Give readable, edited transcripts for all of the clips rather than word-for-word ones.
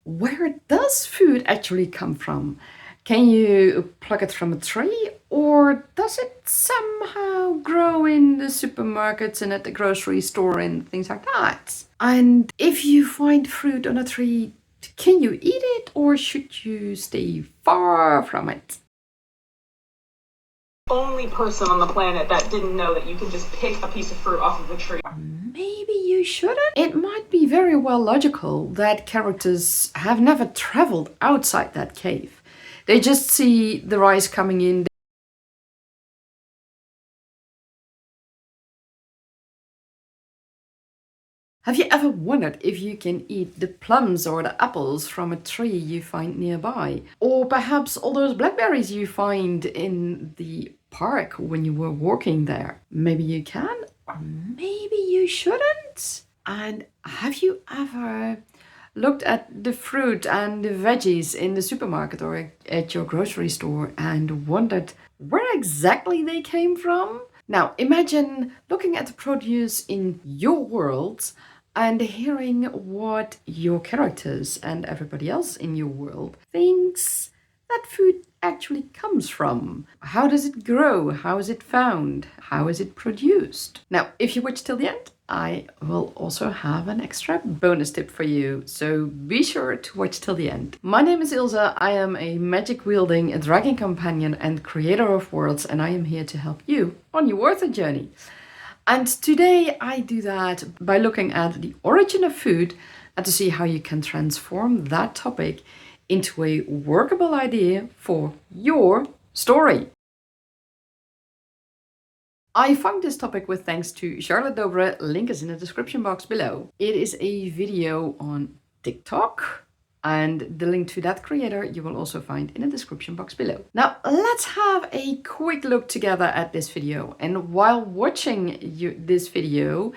Where does food actually come from? Can you pluck it from a tree, or does it somehow grow in the supermarkets and at the grocery store and things like that? And if you find fruit on a tree, can you eat it, or should you stay far from it? Only person on the planet that didn't know that you can just pick a piece of fruit off of a tree. Maybe you shouldn't. It might be very well logical that characters have never traveled outside that cave. They just see the rice coming in. Have you ever wondered if you can eat the plums or the apples from a tree you find nearby? Or perhaps all those blackberries you find in the park when you were walking there? Maybe you can, or maybe you shouldn't. And have you ever looked at the fruit and the veggies in the supermarket or at your grocery store and wondered where exactly they came from? Now, imagine looking at the produce in your world and hearing what your characters and everybody else in your world thinks that food actually comes from. How does it grow? How is it found? How is it produced? Now, if you watch till the end, I will also have an extra bonus tip for you, so be sure to watch till the end. My name is Ilse. I am a magic-wielding dragon companion and creator of worlds, and I am here to help you on your Earth journey. And today I do that by looking at the origin of food and to see how you can transform that topic into a workable idea for your story. I found this topic with thanks to Charlotte Dobre. Link is in the description box below. It is a video on TikTok, and the link to that creator you will also find in the description box below. Now let's have a quick look together at this video. And while watching this video,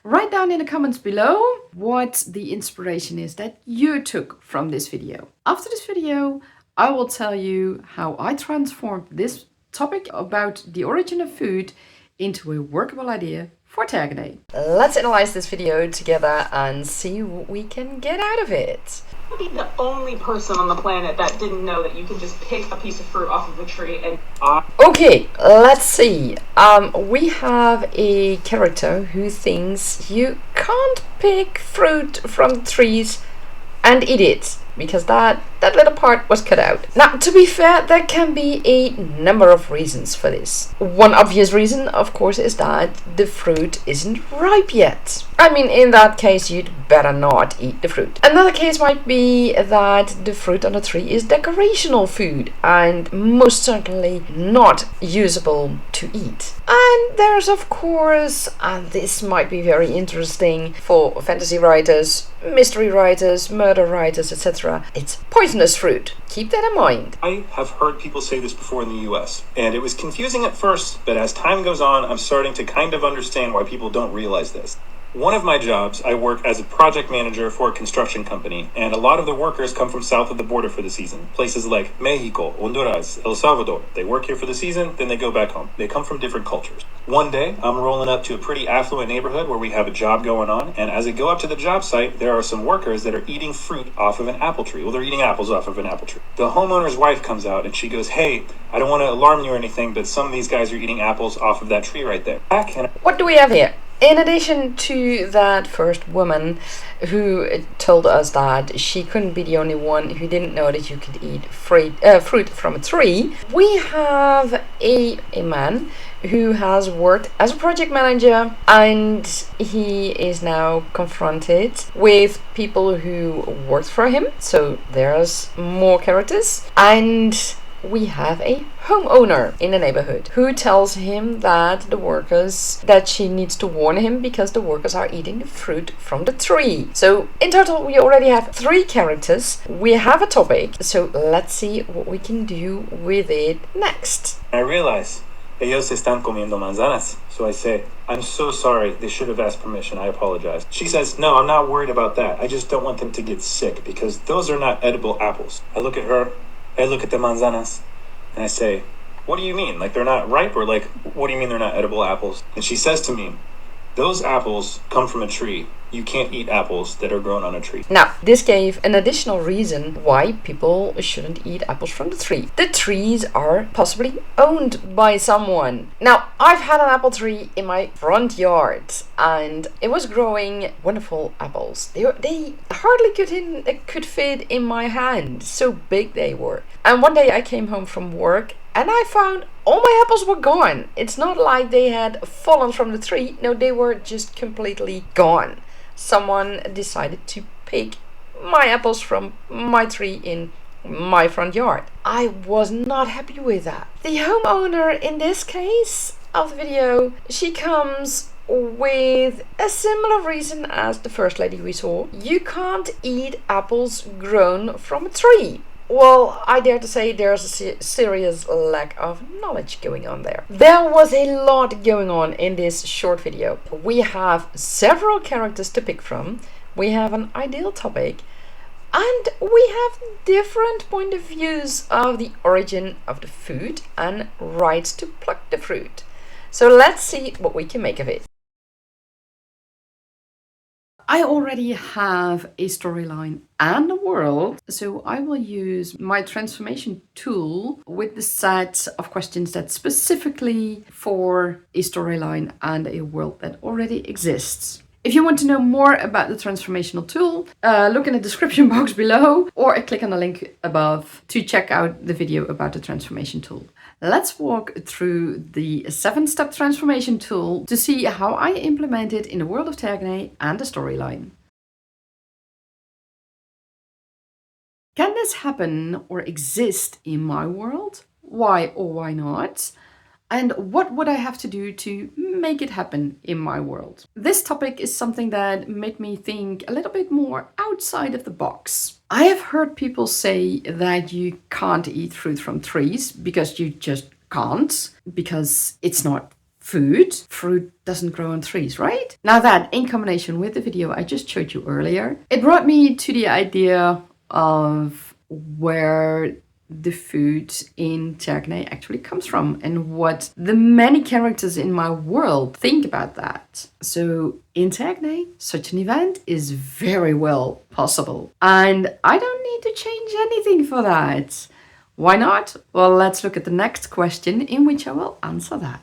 write down in the comments below what the inspiration is that you took from this video. After this video, I will tell you how I transformed this topic about the origin of food into a workable idea for Tergane. Let's analyze this video together and see what we can get out of it. I'd be the only person on the planet that didn't know that you can just pick a piece of fruit off of a tree and... Okay, let's see. We have a character who thinks you can't pick fruit from trees and eat it, because that little part was cut out. Now, to be fair, there can be a number of reasons for this. One obvious reason, of course, is that the fruit isn't ripe yet. I mean, in that case, you'd better not eat the fruit. Another case might be that the fruit on the tree is decorational food and most certainly not usable to eat. And there's, of course, and this might be very interesting for fantasy writers, mystery writers, murder writers, etc. It's poisonous fruit. Keep that in mind. I have heard people say this before in the US, and it was confusing at first, but as time goes on, I'm starting to kind of understand why people don't realize this. One of my jobs, I work as a project manager for a construction company, and a lot of the workers come from south of the border for the season. Places like Mexico, Honduras, El Salvador. They work here for the season, then they go back home. They come from different cultures. One day, I'm rolling up to a pretty affluent neighborhood where we have a job going on, and as I go up to the job site, there are some workers that are eating fruit off of an apple tree. Well, they're eating apples off of an apple tree. The homeowner's wife comes out and she goes, "Hey, I don't want to alarm you or anything, but some of these guys are eating apples off of that tree right there." What do we have here? In addition to that first woman who told us that she couldn't be the only one who didn't know that you could eat fruit from a tree, we have a man who has worked as a project manager, and he is now confronted with people who worked for him. So there's more characters. And we have a homeowner in the neighborhood who tells him that she needs to warn him because the workers are eating the fruit from the tree. So in total, we already have 3 characters. We have a topic, so let's see what we can do with it next. I realize ellos están comiendo manzanas. So I say, "I'm so sorry, they should have asked permission, I apologize." She says, "No, I'm not worried about that. I just don't want them to get sick because those are not edible apples." I look at her, I look at the manzanas, and I say, "What do you mean? Like they're not ripe? Or like, what do you mean they're not edible apples?" And she says to me, Those apples come from a tree. You can't eat apples that are grown on a tree. Now, this gave an additional reason why people shouldn't eat apples from the tree. The trees are possibly owned by someone. Now, I've had an apple tree in my front yard and it was growing wonderful apples. They hardly could fit in my hand, so big they were. And one day I came home from work and I found all my apples were gone. It's not like they had fallen from the tree. No, they were just completely gone. Someone decided to pick my apples from my tree in my front yard. I was not happy with that. The homeowner in this case of the video, she comes with a similar reason as the first lady we saw. You can't eat apples grown from a tree. Well, I dare to say there's a serious lack of knowledge going on there. There was a lot going on in this short video. We have several characters to pick from, we have an ideal topic, and we have different point of views of the origin of the food and rights to pluck the fruit. So let's see what we can make of it. I already have a storyline and a world, so I will use my transformation tool with the set of questions that's specifically for a storyline and a world that already exists. If you want to know more about the transformational tool, look in the description box below or click on the link above to check out the video about the transformation tool. Let's walk through the 7-step transformation tool to see how I implement it in the world of Tergne and the storyline. Can this happen or exist in my world? Why or why not? And what would I have to do to make it happen in my world? This topic is something that made me think a little bit more outside of the box. I have heard people say that you can't eat fruit from trees because you just can't, because it's not food. Fruit doesn't grow on trees, right? Now that, in combination with the video I just showed you earlier, it brought me to the idea of where the food in Tergne actually comes from and what the many characters in my world think about that. So in Tergne, such an event is very well possible. And I don't need to change anything for that. Why not? Well, let's look at the next question in which I will answer that.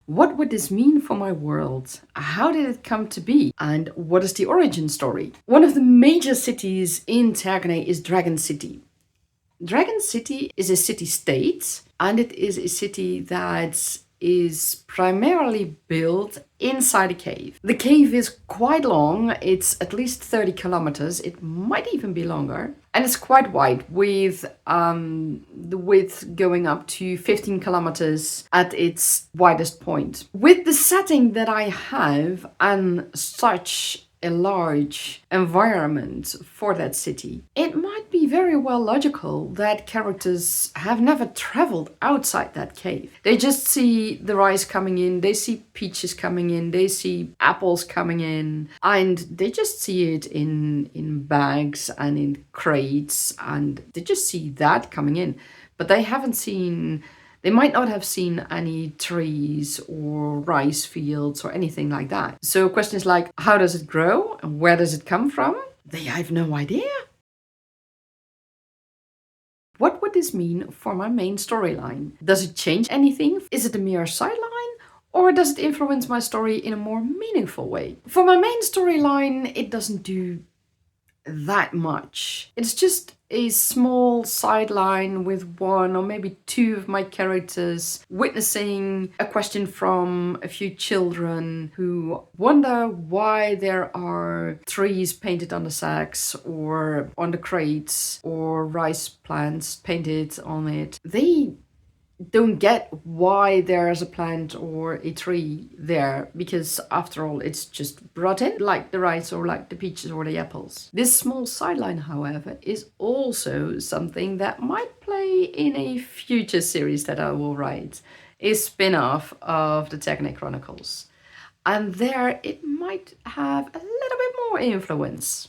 What would this mean for my world? How did it come to be? And what is the origin story? One of the major cities in Tergne is Dragon City. Dragon City is a city-state, and it is a city that is primarily built inside a cave. The cave is quite long, it's at least 30 kilometers, it might even be longer, and it's quite wide with the width going up to 15 kilometers at its widest point. With the setting that I have and such a large environment for that city, it might be very well logical that characters have never traveled outside that cave. They just see the rice coming in, they see peaches coming in, they see apples coming in, and they just see it in bags and in crates, and they just see that coming in. But they haven't seen, they might not have seen any trees or rice fields or anything like that. So questions like, how does it grow and where does it come from? They have no idea. What would this mean for my main storyline? Does it change anything? Is it a mere sideline? Or does it influence my story in a more meaningful way? For my main storyline, it doesn't do that much. It's just a small sideline with one or maybe two of my characters witnessing a question from a few children who wonder why there are trees painted on the sacks or on the crates or rice plants painted on it. They don't get why there's a plant or a tree there, because after all it's just brought in, like the rice or like the peaches or the apples. This small sideline, however, is also something that might play in a future series that I will write, a spin-off of the Tergne Chronicles, and there it might have a little bit more influence.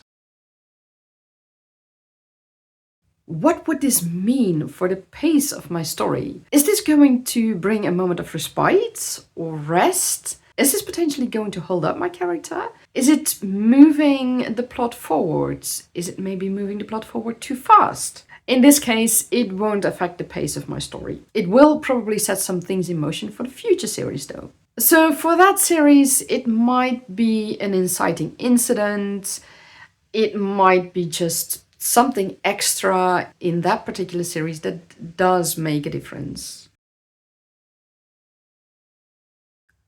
What would this mean for the pace of my story? Is this going to bring a moment of respite or rest? Is this potentially going to hold up my character? Is it moving the plot forwards? Is it maybe moving the plot forward too fast? In this case, it won't affect the pace of my story. It will probably set some things in motion for the future series though. So for that series, it might be an inciting incident. It might be just something extra in that particular series that does make a difference.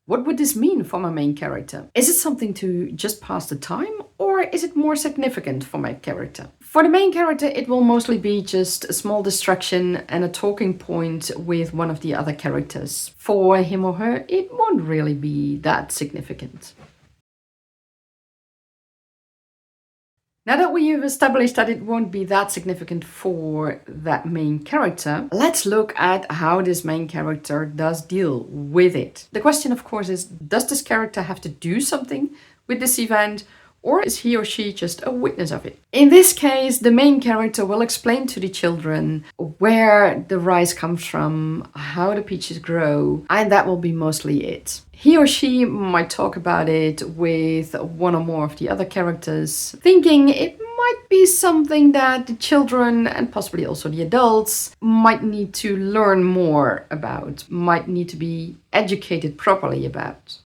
What would this mean for my main character? Is it something to just pass the time, or is it more significant for my character? For the main character, it will mostly be just a small distraction and a talking point with one of the other characters. For him or her, it won't really be that significant. Now that we have established that it won't be that significant for that main character, let's look at how this main character does deal with it. The question, of course, is, does this character have to do something with this event, or is he or she just a witness of it? In this case, the main character will explain to the children where the rice comes from, how the peaches grow, and that will be mostly it. He or she might talk about it with one or more of the other characters, thinking it might be something that the children and possibly also the adults might need to learn more about, might need to be educated properly about.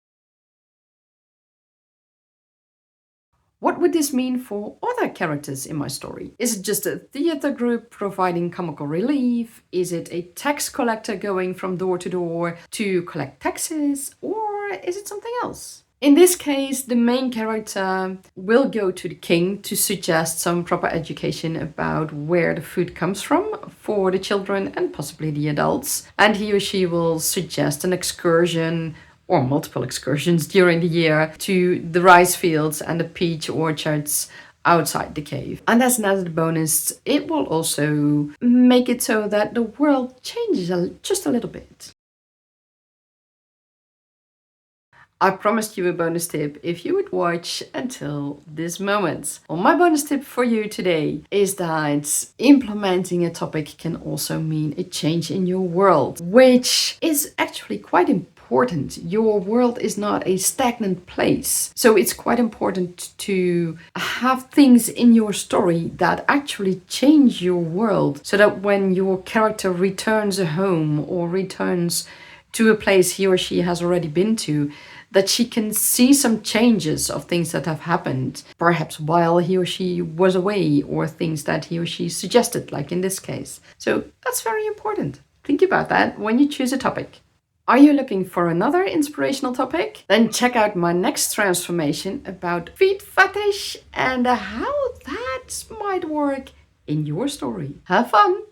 What would this mean for other characters in my story? Is it just a theater group providing comical relief? Is it a tax collector going from door to collect taxes? Or is it something else? In this case, the main character will go to the king to suggest some proper education about where the food comes from for the children and possibly the adults. And he or she will suggest an excursion or multiple excursions during the year to the rice fields and the peach orchards outside the cave. And as an added bonus, it will also make it so that the world changes just a little bit. I promised you a bonus tip if you would watch until this moment. Well, my bonus tip for you today is that implementing a topic can also mean a change in your world, which is actually quite important. Your world is not a stagnant place. So it's quite important to have things in your story that actually change your world, so that when your character returns home or returns to a place he or she has already been to, that she can see some changes of things that have happened, perhaps while he or she was away, or things that he or she suggested, like in this case. So that's very important. Think about that when you choose a topic. Are you looking for another inspirational topic? Then check out my next transformation about feet fetish and how that might work in your story. Have fun!